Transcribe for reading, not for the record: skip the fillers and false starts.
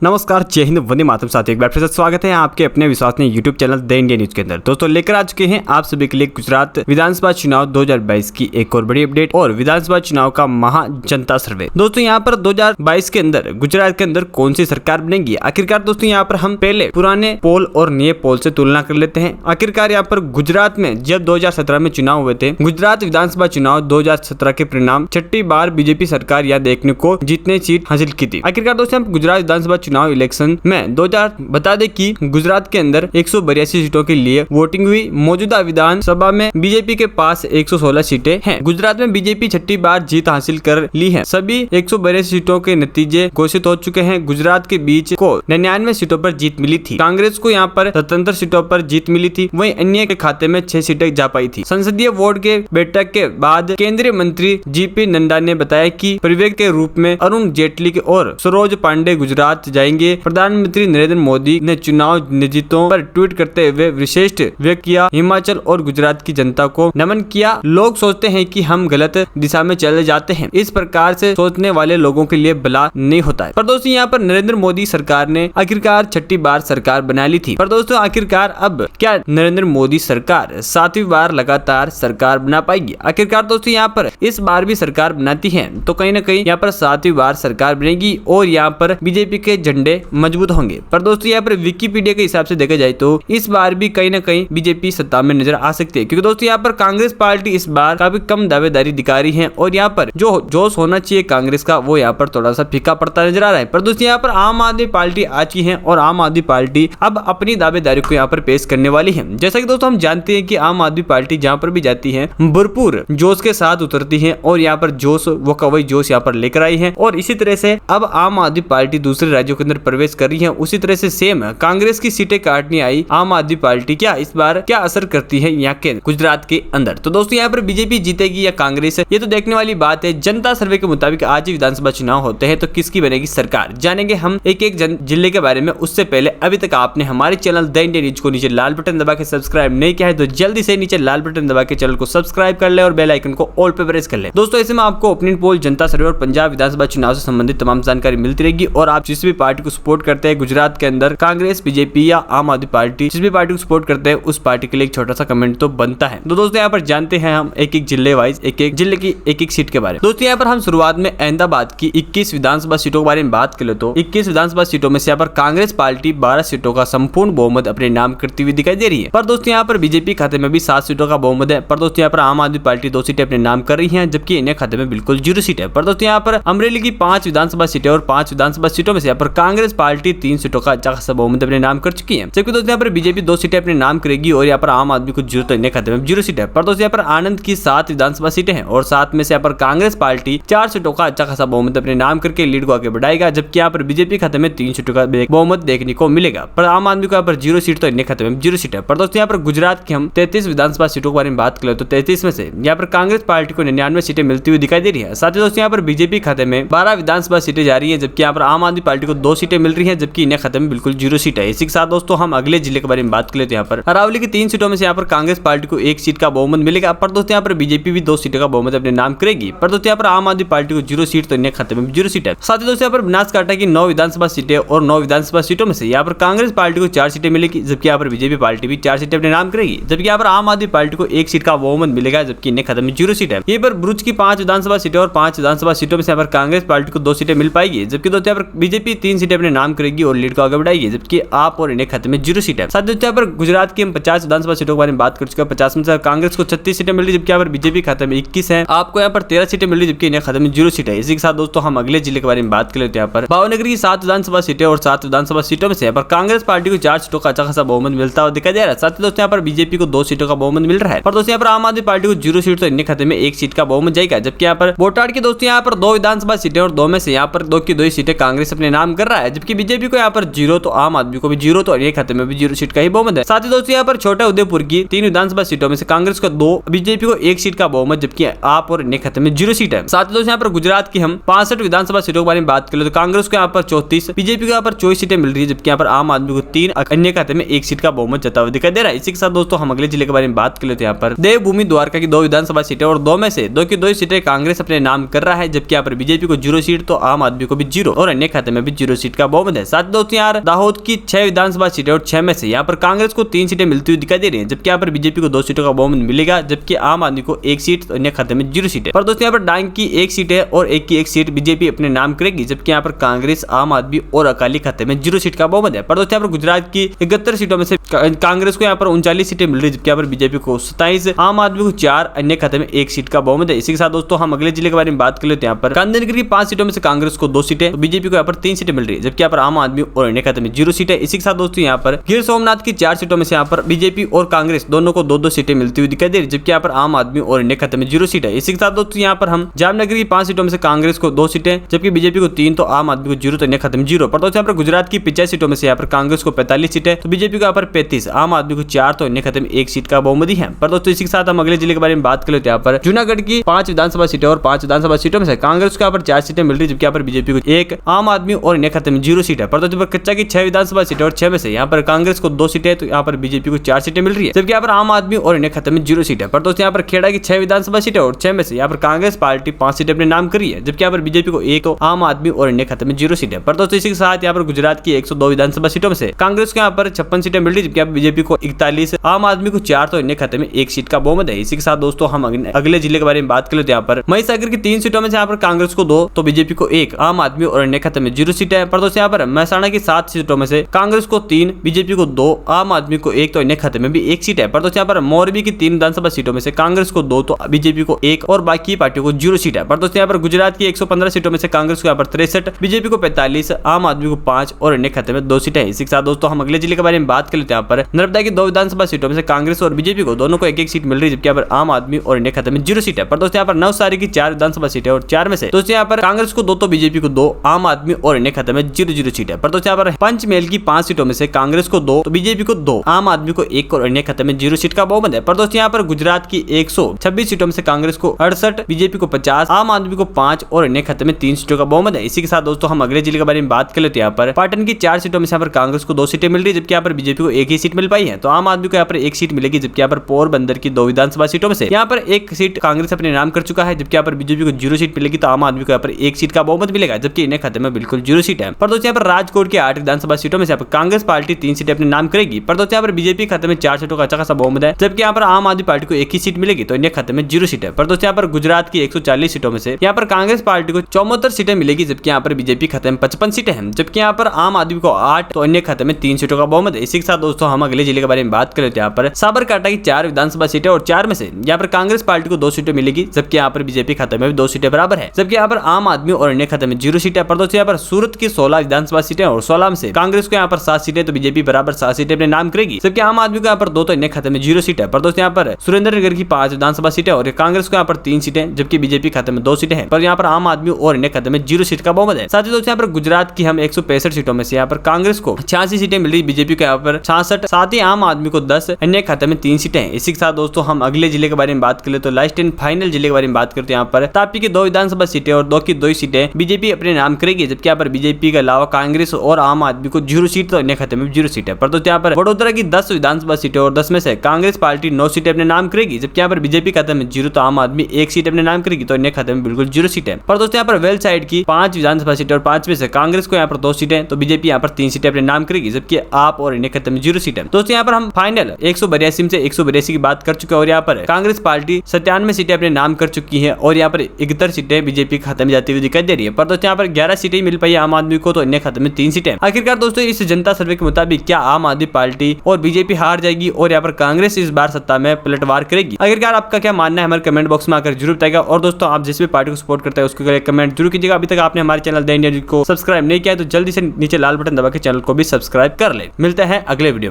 नमस्कार, जय हिंद, वंदे मातरम। साथ एक बार फिर से स्वागत है आपके अपने विश्वसनीय YouTube channel the India news के अंदर। दोस्तों लेकर आ चुके हैं आप सभी के लिए गुजरात विधानसभा चुनाव 2022 की एक और बड़ी अपडेट और विधानसभा चुनाव का महा जनता सर्वे। दोस्तों यहाँ पर 2022 के अंदर गुजरात के अंदर कौन सी सरकार बनेगी। आखिरकार दोस्तों यहाँ पर हम पहले पुराने पोल और नए पोल से तुलना कर लेते हैं। आखिरकार यहाँ पर गुजरात में जब 2017 में चुनाव हुए थे, गुजरात विधानसभा चुनाव 2017 के परिणाम छठी बार बीजेपी सरकार यहाँ देखने को जीतने सीट हासिल की थी। आखिरकार दोस्तों गुजरात विधानसभा चुनाव इलेक्शन में 2000 बता दें कि गुजरात के अंदर 182 सीटों के लिए वोटिंग हुई। मौजूदा विधानसभा में बीजेपी के पास 116 सीटें हैं। गुजरात में बीजेपी छठी बार जीत हासिल कर ली है। सभी 182 सीटों के नतीजे घोषित हो चुके हैं। गुजरात के बीच को 99 सीटों पर जीत मिली थी। कांग्रेस को यहाँ पर 77 सीटों पर जीत मिली थी। वहीं अन्य के खाते में 6 सीटें जा पाई थी। संसदीय वोट के बैठक के बाद केंद्रीय मंत्री JP नड्डा ने बताया कि परिवेश के रूप में अरुण जेटली और सरोज पांडे गुजरात जाएंगे। प्रधानमंत्री नरेंद्र मोदी ने चुनाव नतीजों पर ट्वीट करते हुए विशेष व्यक्त किया, हिमाचल और गुजरात की जनता को नमन किया। लोग सोचते हैं कि हम गलत दिशा में चले जाते हैं। इस प्रकार से सोचने वाले लोगों के लिए भला नहीं होता है। पर दोस्तों यहाँ पर नरेंद्र मोदी सरकार ने आखिरकार छठी बार सरकार बना ली थी। पर दोस्तों आखिरकार अब क्या नरेंद्र मोदी सरकार 7वीं बार लगातार सरकार बना पाएगी। आखिरकार दोस्तों यहाँ पर इस बार भी सरकार बनाती है तो कहीं ना कहीं यहाँ पर 7वीं बार सरकार बनेगी और यहाँ पर बीजेपी के झंडे मजबूत होंगे। पर दोस्तों यहाँ पर विकिपीडिया के हिसाब से देखा जाए तो इस बार भी कहीं ना कहीं बीजेपी सत्ता में नजर आ सकती है, क्योंकि दोस्तों यहाँ पर कांग्रेस पार्टी इस बार काफी कम दावेदारी दिखा रही है और यहाँ पर जो जोश होना चाहिए कांग्रेस का वो यहाँ पर थोड़ा सा फीका पड़ता नजर आ रहा है। पर दोस्तों यहाँ पर आम आदमी पार्टी आ चुकी है और आम आदमी पार्टी अब अपनी दावेदारी को यहाँ पर पेश करने वाली है। जैसा कि दोस्तों हम जानते हैं कि आम आदमी पार्टी जहाँ पर भी जाती है भरपूर जोश के साथ उतरती है और यहाँ पर जोश वो कवई जोश यहाँ पर लेकर आई है। और इसी तरह से अब आम आदमी पार्टी दूसरे राज्यों के अंदर प्रवेश कर रही है। उसी तरह से सेम कांग्रेस की सीटें काटने आई आम आदमी पार्टी क्या इस बार क्या असर करती है यहाँ के गुजरात के अंदर। तो दोस्तों यहाँ पर बीजेपी जीतेगी या कांग्रेस, ये तो देखने वाली बात है। जनता सर्वे के मुताबिक आज विधानसभा चुनाव होते हैं तो किसकी बनेगी सरकार, जानेंगे हम एक एक जिले के बारे में। उससे पहले अभी तक आपने हमारे चैनल द इंडिया न्यूज को नीचे लाल बटन दबा के सब्सक्राइब नहीं किया है तो जल्दी से नीचे लाल बटन दबा के चैनल को सब्सक्राइब कर ले और बेल आइकन को ऑल पे प्रेस कर ले। दोस्तों ऐसे में आपको ओपिनियन पोल, जनता सर्वे और पंजाब विधानसभा चुनाव से संबंधित तमाम जानकारी मिलती रहेगी। और आप जिस भी पार्टी को सपोर्ट करते हैं गुजरात के अंदर, कांग्रेस, बीजेपी या आम आदमी पार्टी, जिस भी पार्टी को सपोर्ट करते हैं उस पार्टी के लिए एक छोटा सा कमेंट तो बनता है। तो दोस्तों यहाँ पर जानते हैं हम एक एक जिले वाइज एक एक जिले की एक एक सीट के बारे में। दोस्तों यहाँ पर हम शुरुआत में अहमदाबाद की 21 विधानसभा सीटों के बारे में बात कर ले तो 21 विधानसभा सीटों में से यहाँ पर कांग्रेस पार्टी 12 सीटों का संपूर्ण बहुमत अपने नाम करती हुई दिखाई दे रही है। पर दोस्तों यहाँ पर बीजेपी खाते में भी 7 सीटों का बहुमत है। पर दोस्तों यहाँ पर आम आदमी पार्टी 2 सीटें अपने नाम कर रही है, जबकि इन्हें खाते में बिल्कुल 0 सीट है। पर दोस्तों यहाँ पर अमरेली की 5 विधानसभा सीटें और 5 विधानसभा सीटों में से यहाँ पर कांग्रेस पार्टी 3 सीटों का अच्छा खासा बहुमत अपने नाम कर चुकी है, जबकि दोस्तों यहाँ पर बीजेपी 2 सीटें अपने नाम करेगी और यहाँ पर आम आदमी को 0 तो इन्हें खाते में 0 सीट है। पर दोस्तों यहाँ पर आनंद की 7 विधानसभा सीटें हैं और 7 में से यहाँ पर कांग्रेस पार्टी 4 सीटों का अच्छा खासा बहुमत अपने नाम करके लीड को आगे बढ़ाएगा, जबकि यहाँ पर बीजेपी खाते में 3 सीटों का बहुमत देखने को मिलेगा। पर आम आदमी को यहाँ पर 0 सीट तो इन्हें खाते में 0 सीट है। पर दोस्तों यहाँ पर गुजरात की हम 33 विधानसभा सीटों के बारे में बात करें तो 33 में से यहाँ पर कांग्रेस पार्टी को 99 सीटें मिलती हुई दिखाई दे रही है। साथ ही दोस्तों यहाँ पर बीजेपी खाते में 12 विधानसभा सीटें जा रही है, जबकि यहाँ पर आम आदमी पार्टी को 2 सीटें मिल रही है, जबकि इन्हें खाते में बिल्कुल 0 सीट है। इसी के साथ दोस्तों हम अगले जिले के बारे में बात करें तो यहाँ पर अरावली की 3 सीटों में से यहाँ पर कांग्रेस पार्टी को 1 सीट का बहुमत मिलेगा। पर दोस्तों यहाँ पर बीजेपी भी 2 सीटों का बहुमत अपने नाम करेगी। पर दोस्तों यहाँ पर आम आदमी पार्टी को 0 सीट तो इन्हें खाते में 0 सीट है। साथ ही दोस्तों यहाँ पर बनासकांठा की 9 विधानसभा सीटें और 9 विधानसभा सीटों में से यहाँ पर कांग्रेस पार्टी को 4 सीटें मिलेगी, जबकि यहाँ पर बीजेपी पार्टी भी 4 सीटें अपने नाम करेगी, जबकि यहाँ पर आम आदमी पार्टी को 1 सीट का बहुमत मिलेगा, जबकि इन्हें खाते में 0 सीट है। ये पर भरूच की 5 विधानसभा सीटें और 5 विधानसभा सीटों में से यहाँ पर कांग्रेस पार्टी को 2 सीटें मिल पाएगी, जबकि दोस्तों यहाँ पर बीजेपी 3 सीटें अपने नाम करेगी और लीड को आगे बढ़ाएगी, जबकि आप और इन्हें खाते में 0 सीट है। साथ ही दोस्तों यहाँ पर गुजरात की हम 50 विधानसभा सीटों के बारे में बात कर चुके हैं। 50 में से कांग्रेस को 36 सीटें मिल रही है, जबकि यहाँ पर बीजेपी खाते में 21 है। आपको यहाँ पर 13 सीटें मिल रही है, जबकि इन्हें खाते में 0 सीट है। इसी के साथ दोस्तों हम अगले जिले के बारे में बात कर लेते हैं। यहाँ पर भावनगर की 7 विधानसभा सीटें और 7 विधानसभा सीटों में से यहाँ पर कांग्रेस पार्टी को 4 सीटों का अच्छा खासा बहुमत मिलता हुआ दिखाई दे रहा है। साथ ही दोस्तों यहाँ पर बीजेपी को 2 सीटों का बहुमत मिल रहा है। पर दोस्तों यहाँ पर आम आदमी पार्टी को 0 सीट तो इन्हें खाते में 1 सीट का बहुमत जाएगा, जबकि यहाँ पर बोटाड की दोस्तों यहाँ पर 2 विधानसभा सीटें और 2 में से यहाँ पर 2 की 2 सीटें कांग्रेस अपने नाम कर रहा है, जबकि बीजेपी को यहाँ पर 0 तो आम आदमी को भी 0 तो इन्हें खाते में भी 0 सीट का ही बहुमत है। साथ ही दोस्तों यहाँ पर छोटा उदयपुर की 3 विधानसभा सीटों में से कांग्रेस को 2, बीजेपी को 1 सीट का बहुमत, जबकि आप और इन्हें खाते में 0 सीट है। साथ ही दोस्तों यहाँ पर गुजरात की हम 65 विधानसभा सीटों के बारे में बात करें तो कांग्रेस को यहाँ पर 34, बीजेपी को यहाँ पर 24 सीटें मिल रही है, जबकि यहाँ पर पर आम आदमी को 3, अन्य खाते में 1 सीट का बहुमत जता हुआ दिखाई दे रहा है। इसी के साथ दोस्तों हम अगले जिले के बारे में बात कर लेते हैं। यहाँ पर देवभूमि द्वारका की 2 विधानसभा सीटें और 2 में से 2 की 2 सीटें कांग्रेस अपने नाम कर रहा है, जबकि यहाँ पर बीजेपी को 0 सीट तो आम आदमी को भी 0 और अन्य खाते में भी 0 सीट का बहुमत है। साथ ही दोस्तों यहाँ दाहोद की 6 विधानसभा सीटें और 6 में से यहाँ पर कांग्रेस को 3 सीटें मिलती हुई दिखाई दे रही है, जबकि यहाँ पर बीजेपी को 2 सीटों का बहुमत मिलेगा, जबकि आम आदमी को 1 सीट तो अन्य खाते में 0 सीट है। पर दोस्तों यहाँ पर डांग की 1 सीट है और 1 की 1 सीट बीजेपी अपने नाम करेगी, जबकि यहाँ पर कांग्रेस, आम आदमी और अकाली खाते में 0 सीट का बहुमत है। पर दोस्तों यहाँ पर गुजरात की 71 सीटों में से कांग्रेस को यहाँ पर 39 सीटें मिल रही है, जबकि यहाँ पर बीजेपी को 27, आम आदमी को 4, अन्य खाते में 1 सीट का बहुमत है। इसी के साथ दोस्तों हम अगले जिले के बारे में बात कर लेते हैं। यहाँ पर गांधीनगर की 5 सीटों में से कांग्रेस को 2 सीटें, तो बीजेपी को यहाँ पर 3 सीटें मिल रही है, जबकि यहाँ पर आम आदमी और अन्य खाते में 0 सीट है। इसी के साथ दोस्तों यहाँ पर गिर सोमनाथ की 4 सीटों में से यहाँ पर बीजेपी और कांग्रेस दोनों को 2-2 सीटें मिलती हुई दिखाई दे रही है, जबकि यहाँ पर आम आदमी और अन्य खाते में 0 सीट है। इसी के साथ दोस्तों यहाँ पर हम जामनगर की 5 सीटों में से कांग्रेस को 2 सीटें, जबकि बीजेपी को 3 तो आम आदमी को 0 तो अन्य खाते में 0। पर दोस्तों यहाँ पर गुजरात की 50 सीटों में से यहाँ पर कांग्रेस को 45 सीटें, तो बीजेपी को यहाँ पर 35, आम आदमी को 4 तो अन्य खाते में 1 सीट का बहुमत है। पर दोस्तों इसी के साथ हम अगले जिले के बारे में बात कर लेते हैं। यहाँ पर जूनागढ़ की 5 विधानसभा सीटें और 5 विधानसभा सीटों में से कांग्रेस को यहाँ पर 4 सीटें मिल रही है, जबकि यहाँ पर बीजेपी को 1, आम आदमी और अन्य खाते में 0 सीट है। पर दोस्तों कच्चा की 6 विधानसभा सीटें और 6 में से यहाँ पर कांग्रेस को 2 सीटें, तो यहाँ पर बीजेपी को 4 सीटें मिल रही है, जबकि यहाँ पर आम आदमी और अन्य खाते में 0 सीट है। पर दोस्तों यहाँ पर खेड़ा की 6 विधानसभा सीटें और 6 में से यहाँ पर कांग्रेस पार्टी 5 सीटें अपने नाम करी है, जबकि यहाँ पर बीजेपी को 1 तो आम आदमी और अन्य खाते में 0 सीट है। पर दोस्तों इसी के साथ यहाँ पर गुजरात की 102 विधानसभा सीटों में से कांग्रेस को यहाँ पर 56 सीटें मिल रही है, जबकि यहाँ पर बीजेपी को 41, आम आदमी को 4 तो अन्य खाते में 1 सीट का बहुमत है। इसी के साथ दोस्तों हम अगले जिले के बारे में बात कर लेते हैं। यहाँ पर महिसागर की 3 सीटों में से यहाँ पर कांग्रेस को 2 तो बीजेपी को 1, आम आदमी और अन्य खाते में 0 सीट है। पर दोस्तों यहाँ पर महसाणा की 7 सीटों में से कांग्रेस को 3, बीजेपी को 2, आम आदमी को 1 तो अन्य खाते में भी 1 सीट है। पर दोस्तों यहाँ पर मोरबी की 3 विधानसभा सीटों में से कांग्रेस को 2 तो बीजेपी को 1 और बाकी पार्टियों को 0 सीट है। पर दोस्तों यहाँ पर गुजरात की 115 सीटों में से कांग्रेस को यहाँ पर 63, बीजेपी को 45, आम आदमी को 5 और अन्य खाते में 2 सीटें है। इसी के साथ दोस्तों हम अगले जिले के बारे में बात कर लेते हैं। यहाँ पर नर्मदा की 2 विधानसभा सीटों में से कांग्रेस और बीजेपी को दोनों को 1-1 सीट मिल रही है, जबकि यहाँ पर आम आदमी और अन्य खाते में 0 सीट है। पर दोस्तों यहाँ पर नवसारी की 4 विधानसभा सीटें और 4 में से दोस्तों यहाँ पर कांग्रेस को 2 तो बीजेपी को 2, आम आदमी और अन्य खाते में 0-0 सीट है। पर दोस्तों यहाँ पर पंचमहल की 5 सीटों में से कांग्रेस को 2 तो बीजेपी को 2, आम आदमी को 1 और अन्य खाते में 0 सीट का बहुमत है। पर दोस्तों यहाँ पर गुजरात की 126 सीटों में से कांग्रेस को 68, बीजेपी को 50, आम आदमी को 5 और अन्य खाते में 3 सीटों का बहुमत है। इसी के साथ दोस्तों हम अगले जिले के बारे में बात कर लेते हैं। यहाँ पर पाटन की 4 सीटों में से यहाँ पर कांग्रेस को 2 सीटें मिल रही है, जबकि यहाँ पर बीजेपी को 1 ही सीट मिल पाई है, तो आम आदमी को यहाँ पर 1 सीट मिलेगी, जबकि यहाँ पर पोरबंदर की 2 विधानसभा सीटों में से यहाँ पर 1 सीट कांग्रेस अपने नाम कर चुका है, जबकि यहाँ पर बीजेपी को 0 सीट मिलेगी, तो आम आदमी को यहाँ पर 1 सीट का बहुमत मिलेगा, जबकि इन्हें खाते में बिल्कुल 0 सीट है। पर दोस्तों यहाँ पर राजकोट की 8 विधानसभा सीटों में से यहाँ पर कांग्रेस पार्टी 3 सीटें अपने नाम करेगी। पर दोस्तों यहाँ पर बीजेपी खाते में 4 सीटों का अच्छा खासा बहुमत है, जबकि यहाँ पर आम आदमी पार्टी को 1 ही सीट मिलेगी, तो इन्हें खाते में 0 सीट है। पर दोस्तों यहाँ पर गुजरात की 140 सीटों में से यहाँ पर कांग्रेस पार्टी को 74 सीटें मिलेगी, जबकि यहाँ पर बीजेपी खाते में 55 सीटें हैं, जबकि यहाँ पर आम आदमी को 8 तो अन्य खाते में 3 सीटों का बहुमत है। इसी के साथ दोस्तों हम अगले जिले के बारे में बात कर लेते हैं। यहाँ पर साबरकांठा की 4 विधानसभा सीटें और 4 में से यहाँ पर कांग्रेस पार्टी को 2 सीटें मिलेगी, जबकि यहाँ पर बीजेपी खाते में भी 2 सीटें बराबर है, जबकि यहाँ पर आम आदमी और अन्य खाते में 0 सीट है। पर दोस्तों यहाँ पर सूरत की 16 विधानसभा सीटें और 16 में से कांग्रेस को यहाँ पर 7 सीटें तो बीजेपी बराबर 7 सीटें अपने नाम करेगी, जबकि आम आदमी को यहाँ पर 2 तो अन्य खाते में 0 सीट है। पर दोस्तों यहाँ पर सुरेंद्रनगर की 5 विधानसभा सीटें और कांग्रेस को यहाँ पर 3 सीटें, जबकि बीजेपी खाते में 2 सीटें हैं, पर यहाँ पर आम आदमी और अन्य खाते में 0 सीट का बहुमत है। साथ ही दोस्तों यहाँ पर गुजरात की हम 165 सीटों में से यहाँ पर कांग्रेस को 86 सीटें मिल रही, बीजेपी को यहाँ पर 66, साथ ही आम आदमी को 10, अन्य खाते में 3 सीटें हैं। इसी के साथ दोस्तों हम अगले जिले के बारे में बात कर ले तो लास्ट एंड फाइनल जिले के बारे में बात करते हैं। यहाँ पर तापी की 2 विधानसभा सीटें और 2 की 2 सीटें बीजेपी अपने नाम करेगी, जबकि यहाँ पर बीजेपी के अलावा कांग्रेस और आम आदमी को 0 सीट तो अन्य खाते में 0 सीट है। पर दोस्तों यहाँ पर वडोदरा की 10 विधानसभा सीटें और 10 में से कांग्रेस पार्टी 9 सीटें अपने नाम करेगी, जबकि यहाँ पर बीजेपी खाते में 0 तो आम आदमी 1 सीट अपने नाम करेगी, तो अन्य खाते में बिल्कुल 0 सीट है। पर दोस्तों यहाँ पर वेल साइड की 5 विधानसभा सीटें और 5 में से कांग्रेस को यहाँ पर 2 सीटें तो बीजेपी यहाँ पर 3 सीटें अपने नाम करेगी, जबकि आप और अन्य खाते में 0 सीट है। दोस्तों यहाँ पर हम फाइनल 182 में से 182 की बात कर चुके हैं और यहाँ पर कांग्रेस पार्टी 97 सीटें अपने नाम कर चुकी है और यहाँ पर 71 सीटें बीजेपी खाते में जाती हुई दिखाई दे रही है। पर दोस्तों यहाँ पर 11 सीटें मिल पाई आम आदमी को, तो अन्य खाते में 3 सीटें। आखिरकार दोस्तों इस जनता सर्वे के मुताबिक क्या आम आदमी पार्टी और बीजेपी हार जाएगी और यहाँ पर कांग्रेस इस बार सत्ता में पलटवार करेगी? आखिरकार आपका क्या मानना है हमारे कमेंट बॉक्स में आकर जरूर बताइएगा। और दोस्तों आप जिस भी पार्टी को सपोर्ट करते हैं उसको कमेंट जरूर कीजिएगा। अभी तक आपने हमारे चैनल द इंडिया न्यूज़ को सब्सक्राइब नहीं किया है तो जल्दी से नीचे लाल बटन दबा के चैनल को भी सब्सक्राइब कर ले। मिलते हैं अगले वीडियो।